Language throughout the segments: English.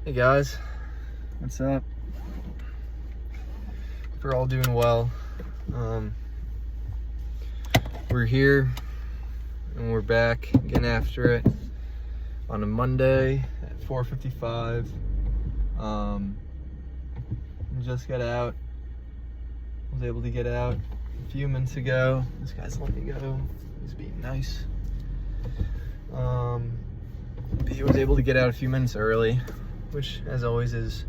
Hey guys, what's up? Hope you're all doing well. We're here and we're back getting after it on a Monday at 4:55. Just got out. Was able to get out a few minutes ago. This guy's letting me go. He's being nice. He was able to get out a few minutes early, which as always is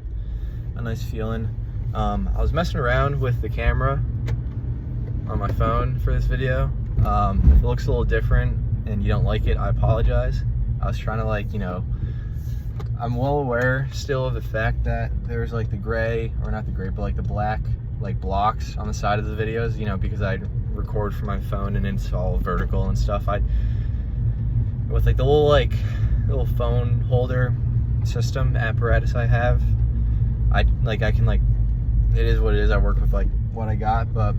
a nice feeling. I was messing around with the camera on my phone for this video. If it looks a little different and you don't like it, I apologize. I was trying to I'm well aware still of the fact that there's like the gray, or not the gray, but like the black blocks on the side of the videos, because I record from my phone and it's all vertical and stuff. With the little phone holder system apparatus I have, I can it is what it is. I work with what I got, but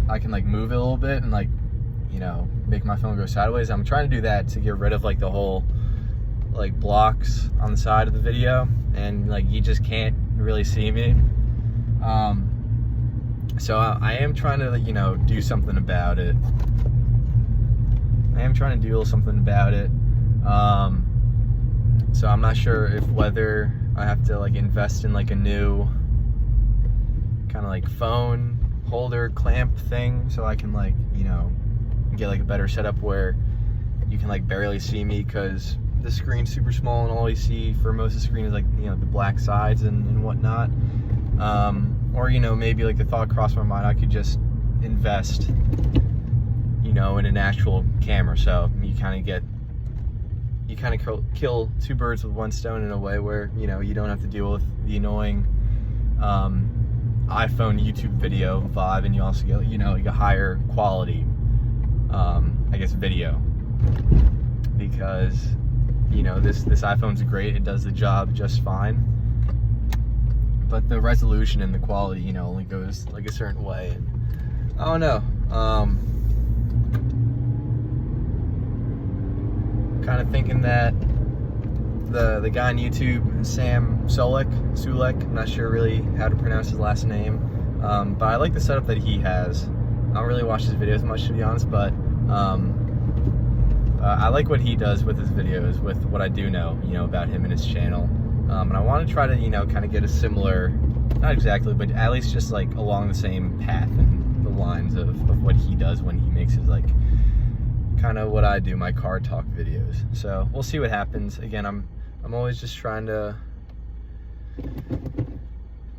I can move it a little bit and make my phone go sideways. I'm trying to do that to get rid of the whole blocks on the side of the video, and you just can't really see me. So I am trying to do something about it. So I'm not sure if whether I have to invest in a new kind of phone holder clamp thing, so I can get a better setup where you can barely see me, because the screen's super small and all you see for most of the screen is the black sides and whatnot. Or maybe the thought crossed my mind, I could just invest in an actual camera, so you kind of kill two birds with one stone in a way, where you don't have to deal with the annoying iPhone YouTube video vibe, and you also get a higher quality video, because this iPhone's great, it does the job just fine, but the resolution and the quality only goes a certain way. And I don't know, kind of thinking that the guy on YouTube, Sam Sulek, I'm not sure really how to pronounce his last name, but I like the setup that he has. I don't really watch his videos much, to be honest, but I like what he does with his videos, with what I do know, about him and his channel. And I want to try to, kind of get a similar, not exactly, but at least just along the same path and the lines of what he does when he makes his kind of what I do, my car talk videos. So we'll see what happens. Again, I'm always just trying to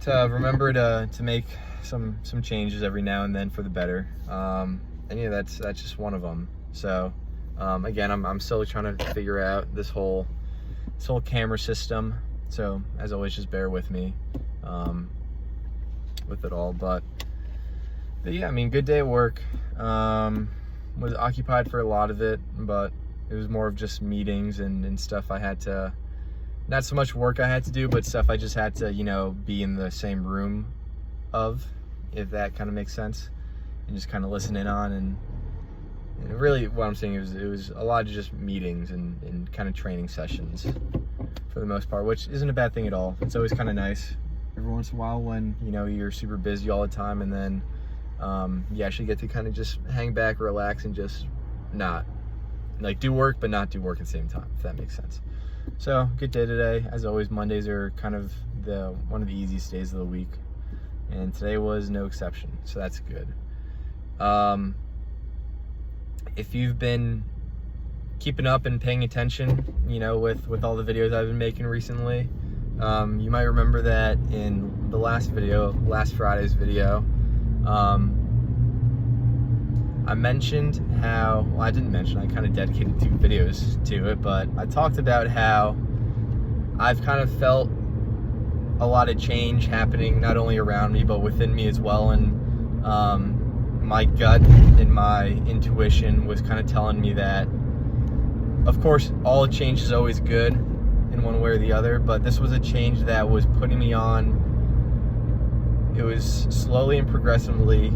remember to make some changes every now and then for the better. And yeah, that's just one of them. So again, I'm still trying to figure out this whole camera system. So as always, just bear with me with it all. But yeah, I mean, good day at work. Was occupied for a lot of it, but it was more of just meetings and stuff I had to, not so much work I had to do, but stuff I just had to, be in the same room of, if that kind of makes sense, and just kind of listen in on. And really what I'm saying is it was a lot of just meetings and kind of training sessions for the most part, which isn't a bad thing at all. It's always kind of nice every once in a while when, you're super busy all the time, and then you actually get to kind of just hang back, relax, and just not do work, but not do work at the same time, if that makes sense. So good day today. As always, Mondays are kind of one of the easiest days of the week, and today was no exception, so that's good. If you've been keeping up and paying attention, with all the videos I've been making recently, you might remember that in the last Friday's video, I mentioned how, well, I didn't mention, I kind of dedicated 2 videos to it, but I talked about how I've kind of felt a lot of change happening, not only around me, but within me as well. And my gut and my intuition was kind of telling me that, of course, all change is always good in one way or the other, but this was a change that was putting me on, it was slowly and progressively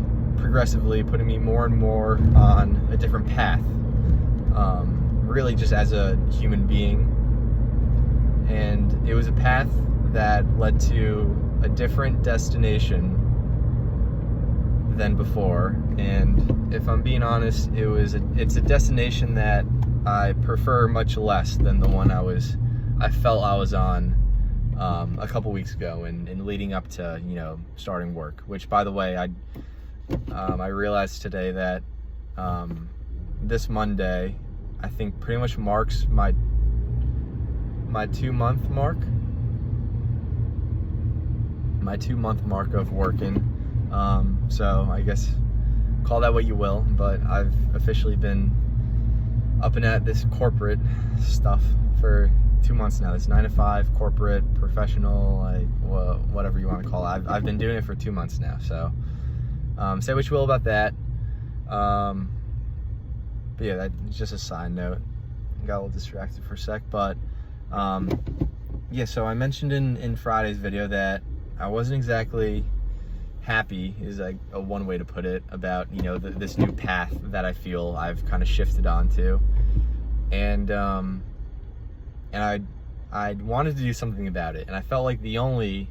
putting me more and more on a different path, really just as a human being. And it was a path that led to a different destination than before. And if I'm being honest, it's a destination that I prefer much less than the one I felt I was on a couple weeks ago and leading up to, you know, starting work. Which, by the way, I realized today that this Monday, I think, pretty much marks my 2-month mark. My 2-month mark of working. So I guess call that what you will, but I've officially been up and at this corporate stuff for 2 months now. This 9-to-5 corporate, professional, like whatever you want to call it. I've been doing it for 2 months now. So say what you will about that. But yeah, that's just a side note. Got a little distracted for a sec, but yeah. So I mentioned in Friday's video that I wasn't exactly happy, is like a one way to put it, about, you know, this new path that I feel I've kind of shifted onto, and I wanted to do something about it, and I felt like the only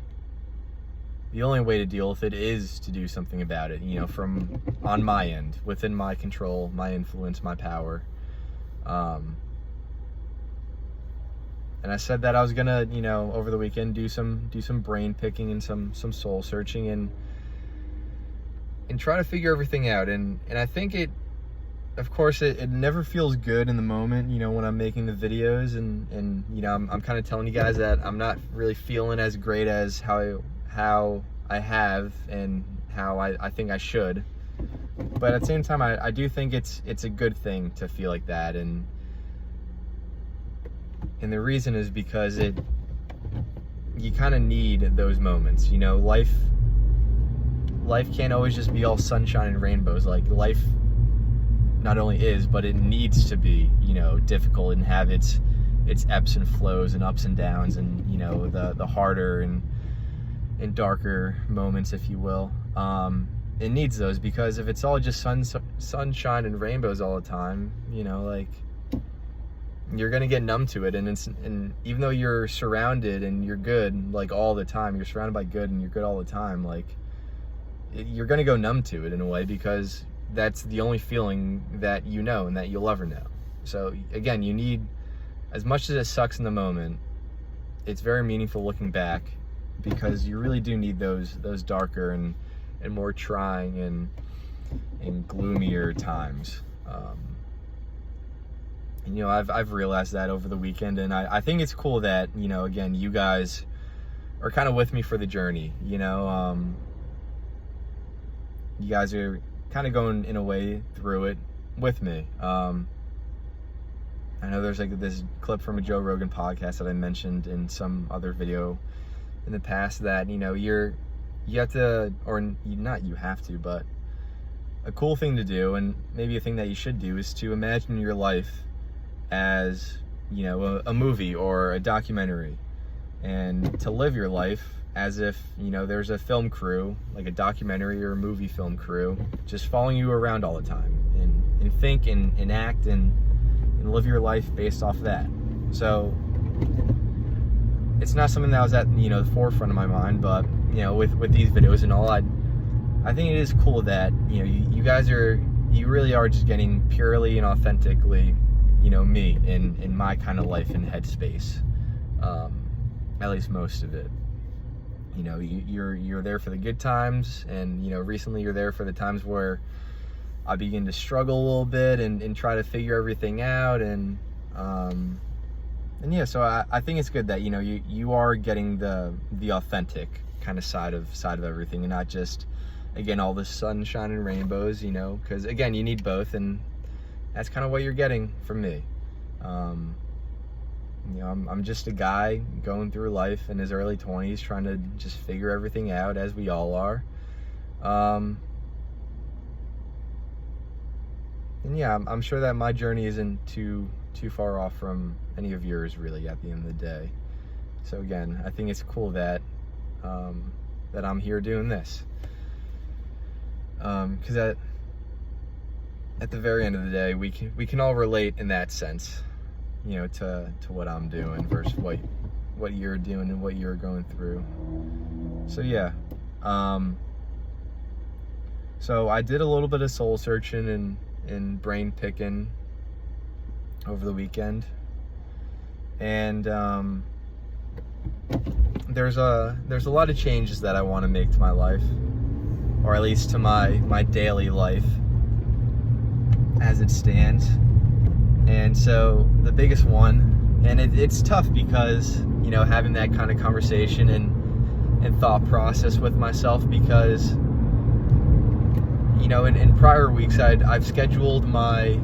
way to deal with it is to do something about it, you know, from on my end, within my control, my influence, my power. And I said that I was gonna, you know, over the weekend do some brain picking and some soul searching and try to figure everything out. And I think of course it never feels good in the moment, you know, when I'm making the videos and you know, I'm kind of telling you guys that I'm not really feeling as great as how I have and how I think I should. But at the same time, I do think it's a good thing to feel like that, and the reason is because you kind of need those moments, you know. Life can't always just be all sunshine and rainbows. Like, life not only is, but it needs to be, you know, difficult and have its ebbs and flows and ups and downs, and, you know, the harder and darker moments, if you will. It needs those, because if it's all just sunshine and rainbows all the time, you know, like, you're gonna get numb to it, and even though you're surrounded and you're good, like, all the time, you're surrounded by good and you're good all the time, like, you're gonna go numb to it in a way, because that's the only feeling that you know and that you'll ever know. So again, you need, as much as it sucks in the moment, it's very meaningful looking back, because you really do need those darker and more trying and gloomier times. And, you know, I've realized that over the weekend, and I think it's cool that, you know, again, you guys are kind of with me for the journey, you know. You guys are kind of going, in a way, through it with me. I know there's like this clip from a Joe Rogan podcast that I mentioned in some other video in the past, that, you know, you have to, or not you have to, but a cool thing to do, and maybe a thing that you should do, is to imagine your life as, you know, a movie or a documentary, and to live your life as if, you know, there's a film crew, like a documentary or a movie film crew, just following you around all the time, and think and act and live your life based off that. So it's not something that was at, you know, the forefront of my mind, but, you know, with these videos and all, I think it is cool that, you know, you guys you really are just getting purely and authentically, you know, me in my kind of life and headspace, at least most of it. You know, you're there for the good times, and, you know, recently you're there for the times where I begin to struggle a little bit and try to figure everything out, and yeah, so I think it's good that, you know, you are getting the authentic kind of side of everything, and not just, again, all the sunshine and rainbows, you know, because, again, you need both, and that's kind of what you're getting from me. You know, I'm just a guy going through life in his early 20s, trying to just figure everything out, as we all are. And yeah, I'm sure that my journey isn't too far off from any of yours, really, at the end of the day. So again, I think it's cool that that I'm here doing this, because at the very end of the day, we can all relate in that sense, you know, to what I'm doing versus what what you're doing and what you're going through. So yeah, so I did a little bit of soul searching and brain picking over the weekend, and there's a lot of changes that I want to make to my life, or at least to my daily life as it stands. And so the biggest one, and it's tough because, you know, having that kind of conversation and thought process with myself, because, you know, in prior weeks I've scheduled my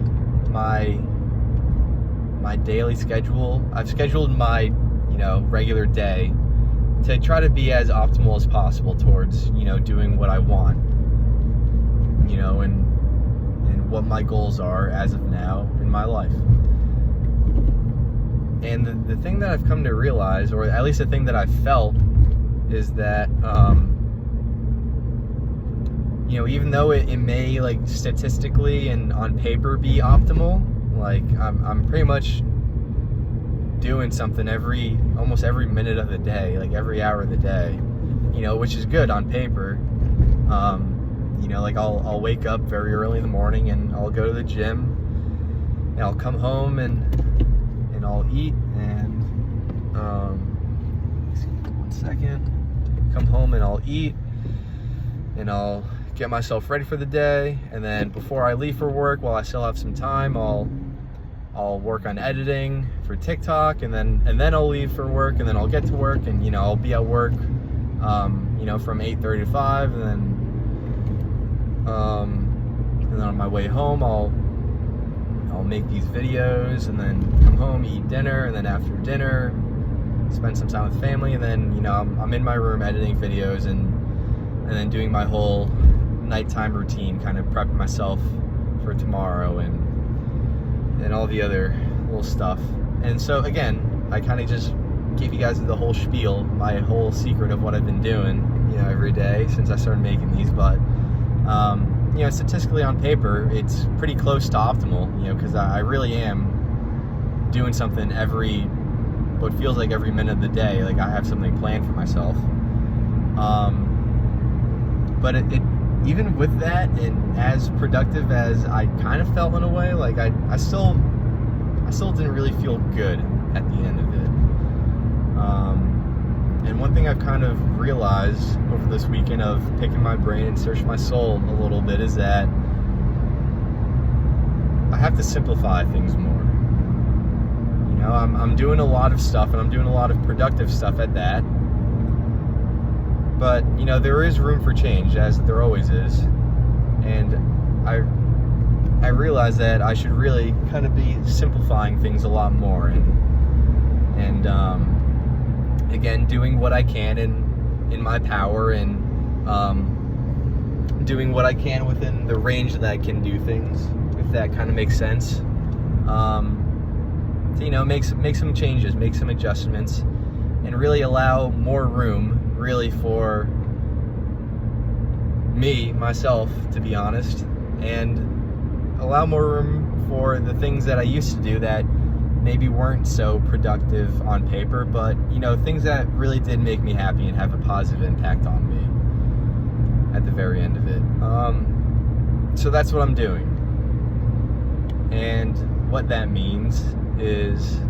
daily schedule. I've scheduled my, you know, regular day to try to be as optimal as possible towards, you know, doing what I want, you know, and what my goals are as of now in my life. And the thing that I've come to realize, or at least the thing that I felt, is that, you know, even though it may, like, statistically and on paper be optimal, like, I'm pretty much doing something almost every minute of the day, like every hour of the day, you know, which is good on paper. You know, like I'll wake up very early in the morning and I'll go to the gym, and I'll come home and I'll eat, and one second, come home and I'll eat, and I'll get myself ready for the day, and then before I leave for work, while I still have some time, I'll work on editing for TikTok, and then I'll leave for work, and then I'll get to work, and, you know, I'll be at work, you know, from 8:30 to 5, and then on my way home, I'll make these videos, and then come home, eat dinner, and then after dinner, spend some time with family, and then, you know, I'm in my room editing videos, and then doing my whole nighttime routine, kind of prepping myself for tomorrow, and all the other little stuff. And so again, I kind of just gave you guys the whole spiel, my whole secret of what I've been doing, you know, every day since I started making these. But you know, statistically on paper, it's pretty close to optimal, you know, because I really am doing something what feels like every minute of the day. Like, I have something planned for myself. But it even with that, and as productive as I kind of felt in a way, like I still didn't really feel good at the end of it. And one thing I've kind of realized over this weekend of picking my brain and searching my soul a little bit is that I have to simplify things more. You know, I'm doing a lot of stuff, and I'm doing a lot of productive stuff at that. But, you know, there is room for change, as there always is. And I realize that I should really kind of be simplifying things a lot more, and again, doing what I can in my power, and doing what I can within the range that I can do things, if that kind of makes sense. To, you know, make some changes, make some adjustments, and really allow more room, really, for myself, to be honest, and allow more room for the things that I used to do that maybe weren't so productive on paper, but, you know, things that really did make me happy and have a positive impact on me at the very end of it. So that's what I'm doing. And what that means is,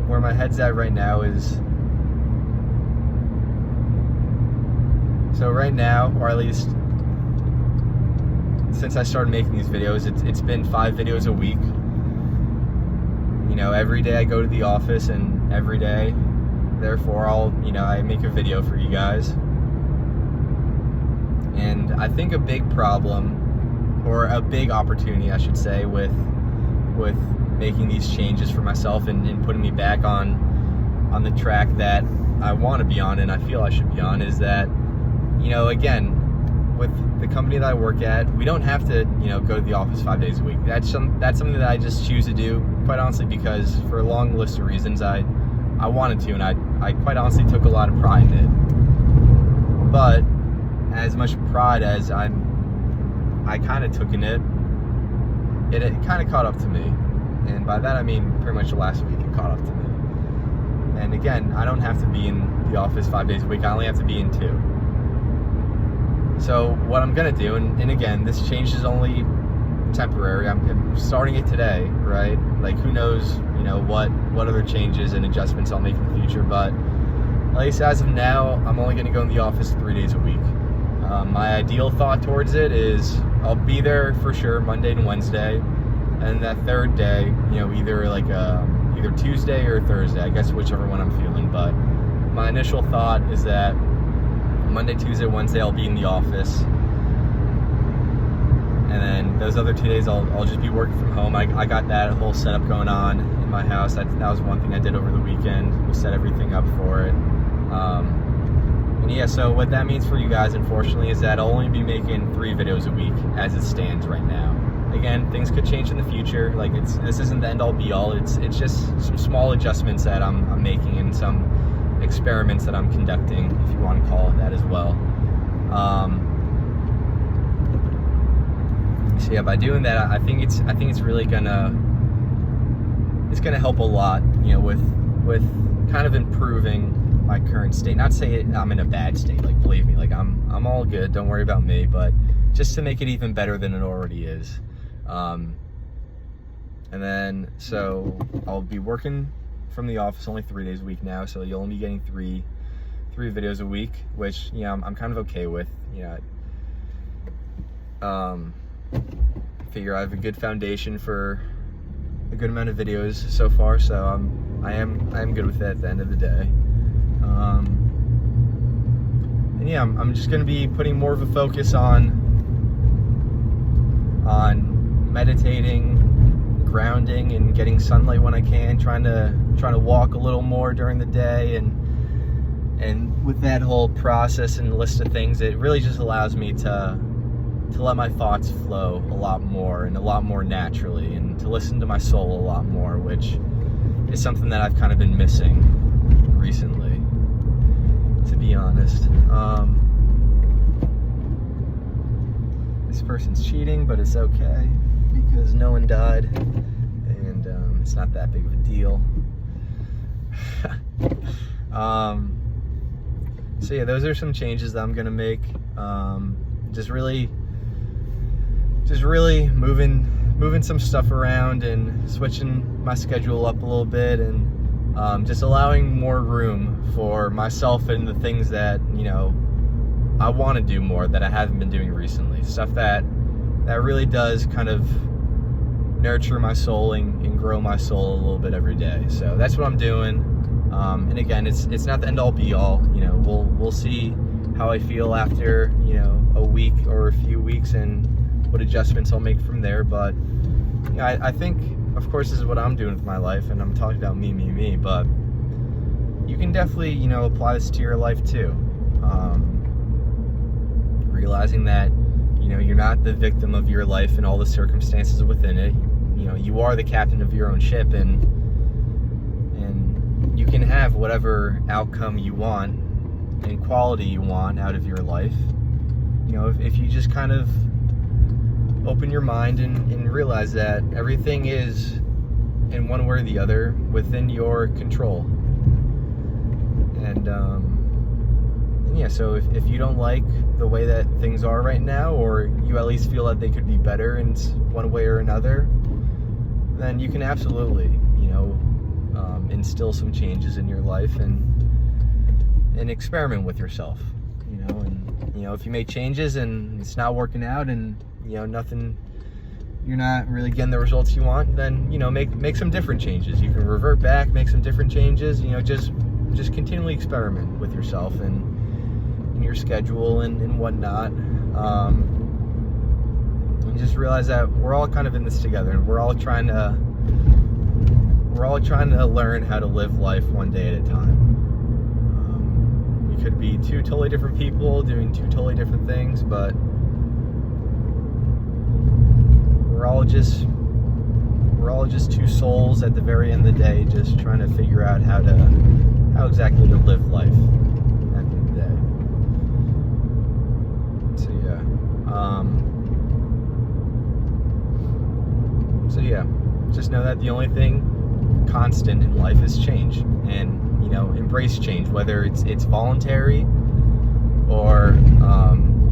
where my head's at right now is, so right now, or at least since I started making these videos, it's been 5 videos a week. You know, every day I go to the office, and every day, therefore, I make a video for you guys. And I think a big problem, or a big opportunity, I should say, with making these changes for myself and putting me back on the track that I want to be on, and I feel I should be on, is that, you know, again, with the company that I work at, we don't have to, you know, go to the office 5 days a week. That's something that I just choose to do, quite honestly, because for a long list of reasons I wanted to, and I quite honestly took a lot of pride in it. But as much pride as I kind of took in it kind of caught up to me. And by that I mean pretty much the last week it caught up to me. And again, I don't have to be in the office 5 days a week. I only have to be in 2. So what I'm gonna do, and again, this change is only temporary. I'm starting it today, right? Like, who knows, what other changes and adjustments I'll make in the future. But at least as of now, I'm only gonna go in the office 3 days a week. My ideal thought towards it is I'll be there for sure Monday and Wednesday, and that third day, either Tuesday or Thursday, I guess whichever one I'm feeling. But my initial thought is that Monday, Tuesday, Wednesday I'll be in the office, and then those other 2 days I'll just be working from home. I got that whole setup going on in my house. That was one thing I did over the weekend, was set everything up for it. And yeah, so what that means for you guys, unfortunately, is that I'll only be making 3 videos a week as it stands right now. Again, things could change in the future. Like, this isn't the end all be all. It's just some small adjustments that I'm making, and some experiments that I'm conducting, if you want to call it that as well. So yeah, by doing that, I think it's really gonna help a lot, with kind of improving my current state. Not to say I'm in a bad state, like, believe me, like I'm all good, don't worry about me, but just to make it even better than it already is. And then, so I'll be working from the office only 3 days a week now, so you'll only be getting three videos a week, which, I'm kind of okay with. Figure I have a good foundation for a good amount of videos so far, so I am good with that at the end of the day. And yeah, I'm just going to be putting more of a focus on meditating, grounding, and getting sunlight when I can. Trying to walk a little more during the day, and with that whole process and list of things, it really just allows me to let my thoughts flow a lot more and a lot more naturally, and to listen to my soul a lot more, which is something that I've kind of been missing recently, to be honest. This person's cheating, but it's okay because no one died, and it's not that big of a deal. So yeah, those are some changes that I'm gonna make. Just really moving some stuff around and switching my schedule up a little bit, and just allowing more room for myself and the things that I want to do more that I haven't been doing recently. Stuff that really does kind of nurture my soul and grow my soul a little bit every day. So that's what I'm doing. And again, it's not the end all be all. We'll see how I feel after a week or a few weeks, and what adjustments I'll make from there. But I think, of course, this is what I'm doing with my life, and I'm talking about me, but you can definitely apply this to your life too. Realizing that you're not the victim of your life and all the circumstances within it. You are the captain of your own ship, and you can have whatever outcome you want and quality you want out of your life. If you just kind of open your mind and realize that everything is, in one way or the other, within your control. And yeah, so if you don't like the way that things are right now, or you at least feel that they could be better in one way or another, then you can absolutely instill some changes in your life and experiment with yourself. If you make changes and it's not working out, and nothing, you're not really getting the results you want, then make some different changes. You can revert back, make some different changes. Just continually experiment with yourself and your schedule and whatnot. And just realize that we're all kind of in this together, and we're all trying to learn how to live life one day at a time. We could be 2 totally different people doing 2 totally different things, but we're all just 2 souls at the very end of the day, just trying to figure out how exactly to live life at the end of the day. So yeah, just know that the only thing constant in life is change, and embrace change, whether it's voluntary or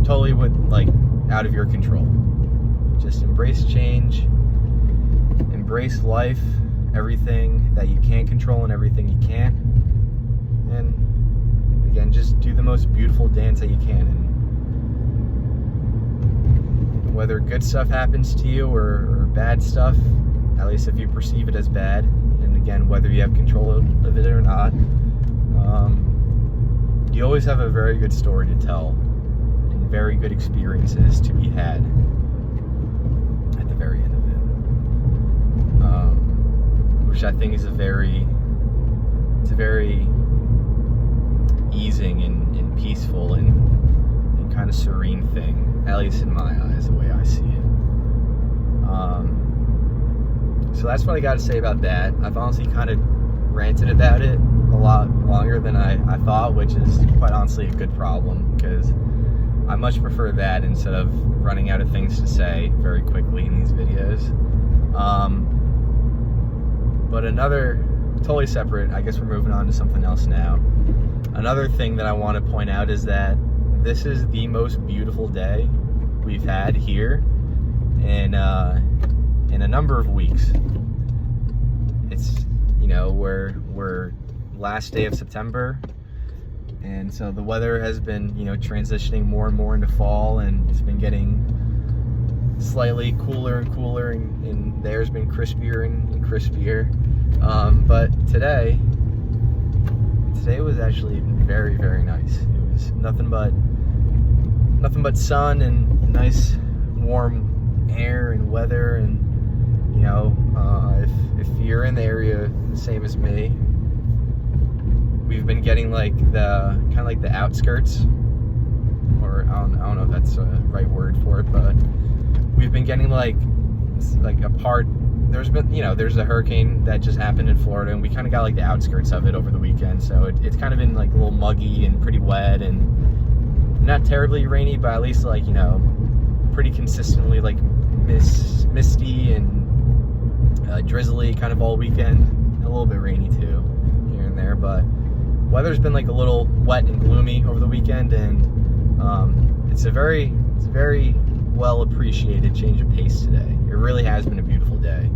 totally out of your control. Just embrace change, embrace life, everything that you can control and everything you can't, and again, just do the most beautiful dance that you can. And whether good stuff happens to you or bad stuff, at least if you perceive it as bad, and again, whether you have control of it or not, you always have a very good story to tell and very good experiences to be had at the very end of it, which I think is a very easing and peaceful and kind of serene thing, at least in my eyes, the way I see it. So that's what I got to say about that. I've honestly kind of ranted about it a lot longer than I thought, which is quite honestly a good problem, because I much prefer that instead of running out of things to say very quickly in these videos. But another, totally separate, I guess we're moving on to something else now. Another thing that I want to point out is that this is the most beautiful day we've had here in a number of weeks. It's, we're last day of September, and so the weather has been, transitioning more and more into fall, and it's been getting slightly cooler and cooler, and the air's been crispier and crispier. But today was actually very, very nice. It was nothing but sun and nice warm air and weather, and if you're in the area the same as me, we've been getting the outskirts, or I don't know if that's the right word for it, but we've been getting like a part. There's been, there's a hurricane that just happened in Florida, and we kind of got the outskirts of it over the weekend, so it's kind of been a little muggy and pretty wet and not terribly rainy, but at least pretty consistently misty and drizzly kind of all weekend. A little bit rainy too here and there, but weather's been a little wet and gloomy over the weekend, and it's a very well appreciated change of pace today. It really has been a beautiful day,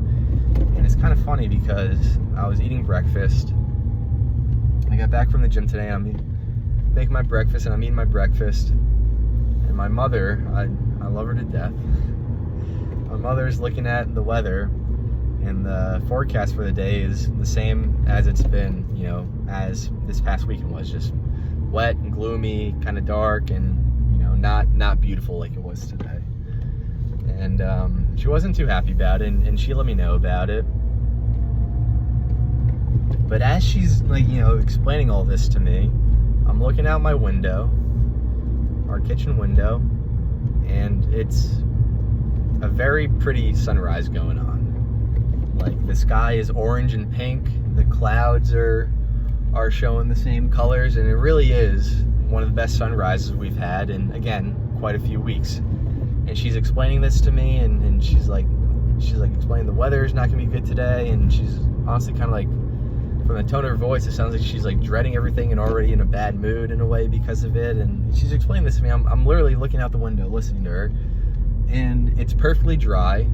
and it's kind of funny because I was eating breakfast. I got back from the gym today, and I'm making my breakfast, and I'm eating my breakfast, and my mother, I love her to death. My mother's looking at the weather, and the forecast for the day is the same as it's been, as this past weekend was, just wet and gloomy, kind of dark, and not beautiful like it was today. And she wasn't too happy about it, and she let me know about it. But as she's explaining all this to me, I'm looking out my window, our kitchen window, and it's a very pretty sunrise going on. The sky is orange and pink, the clouds are showing the same colors, and it really is one of the best sunrises we've had in, again, quite a few weeks. And she's explaining this to me, and she's explaining the weather is not gonna be good today, and she's honestly kind of from the tone of her voice, it sounds like she's dreading everything and already in a bad mood in a way because of it. And she's explaining this to me. I'm literally looking out the window listening to her, and it's perfectly dry.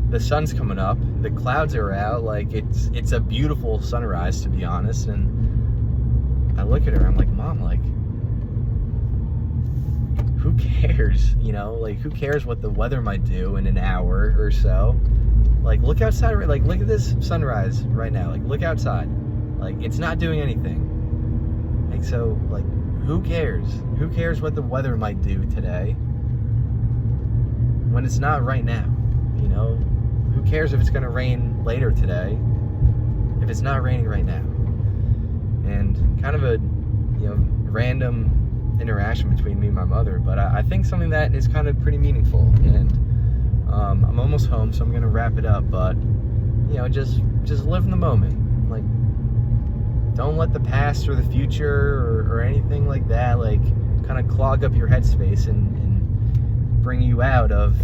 The sun's coming up, the clouds are out, it's a beautiful sunrise, to be honest. And I look at her, I'm like, Mom, who cares, who cares what the weather might do in an hour or so? Look outside, look at this sunrise right now, look outside, it's not doing anything. So who cares? Who cares what the weather might do today when it's not right now? Who cares if it's going to rain later today if it's not raining right now? And kind of a random interaction between me and my mother, but I think something that is kind of pretty meaningful. And I'm almost home, so I'm going to wrap it up, but just live in the moment. Don't let the past or the future or anything like that kind of clog up your headspace and bring you out of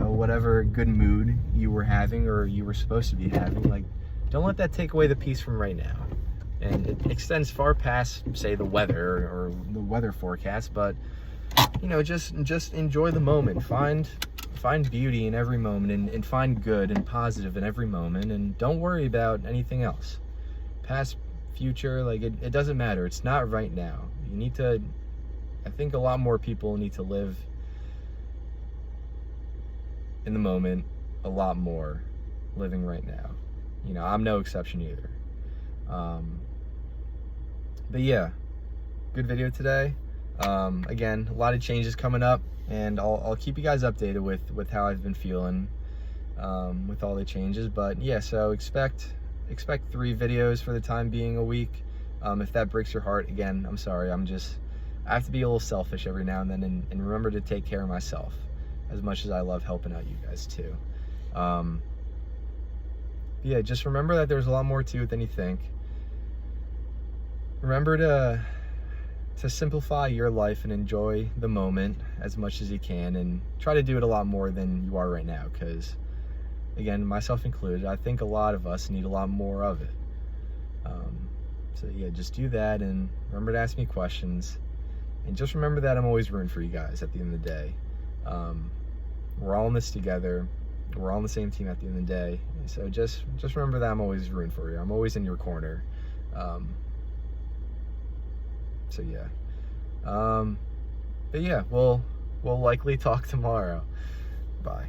whatever good mood you were having or you were supposed to be having. don't let that take away the peace from right now. And it extends far past, say, the weather or the weather forecast, but you know, just enjoy the moment. Find beauty in every moment, and find good and positive in every moment, and don't worry about anything else. Past, future, like it doesn't matter. It's not right now. You need to, I think a lot more people need to live in the moment a lot more, living right now. You know, I'm no exception either. But yeah, good video today. Again, a lot of changes coming up, and I'll keep you guys updated with how I've been feeling with all the changes. But yeah, so expect 3 videos for the time being a week. If that breaks your heart, again, I'm sorry. I have to be a little selfish every now and then, and remember to take care of myself as much as I love helping out you guys too. Yeah, just remember that there's a lot more to it than you think. Remember to simplify your life and enjoy the moment as much as you can, and try to do it a lot more than you are right now, because again, myself included, I think a lot of us need a lot more of it. So yeah, just do that, and remember to ask me questions, and just remember that I'm always rooting for you guys at the end of the day. We're all in this together. We're all on the same team at the end of the day. So just remember that I'm always rooting for you. I'm always in your corner. So yeah. But yeah, we'll likely talk tomorrow. Bye.